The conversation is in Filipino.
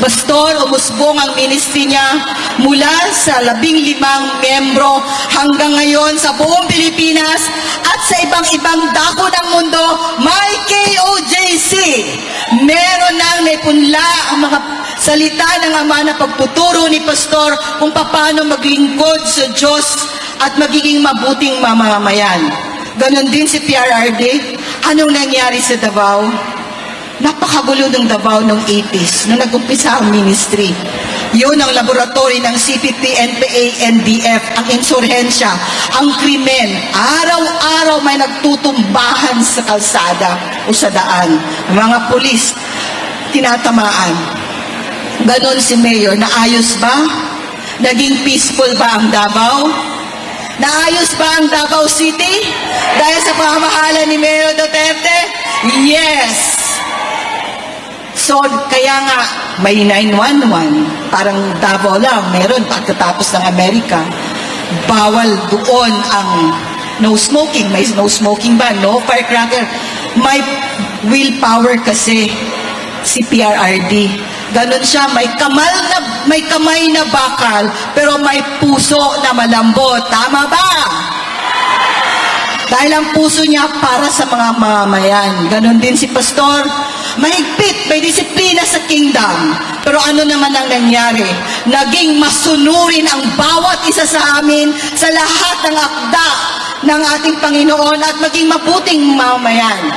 Pastor, umusbong ang ministry niya mula sa 15 miyembro hanggang ngayon sa buong Pilipinas at sa ibang-ibang dako ng mundo, may KOJC. Meron nang naipunla ang mga salita ng Ama na pagtuturo ni Pastor kung paano maglingkod sa Diyos at magiging mabuting mamamayan. Ganon din si PRRD. Anong nangyari sa Davao? Napakagulo ng Davao noong 80s, nung nag-umpisa ang ministry. Yun ang laboratory ng CPP, NPA, NDF, ang insurhensya, ang krimen. Araw-araw may nagtutumbahan sa kalsada o sa daan. Mga pulis, tinatamaan. Ganon si Mayor, naayos ba? Naging peaceful ba ang Davao? Naayos ba ang Davao City? Dahil sa pamamahala ni Mayor Duterte? Yes! So, kaya nga, may 911, parang Davao lang, meron pagkatapos ng Amerika. Bawal doon ang no smoking. May no smoking ban, no firecracker. May willpower kasi si PRRD. Ganon siya, may kamay na bakal, pero may puso na malambot. Tama ba? Dahil ang puso niya para sa mga mamamayan. Ganon din si Pastor. Mahigpit, may disiplina sa kingdom. Pero ano naman ang nangyari? Naging masunurin ang bawat isa sa amin sa lahat ng akda ng ating Panginoon at maging mabuting mamamayan.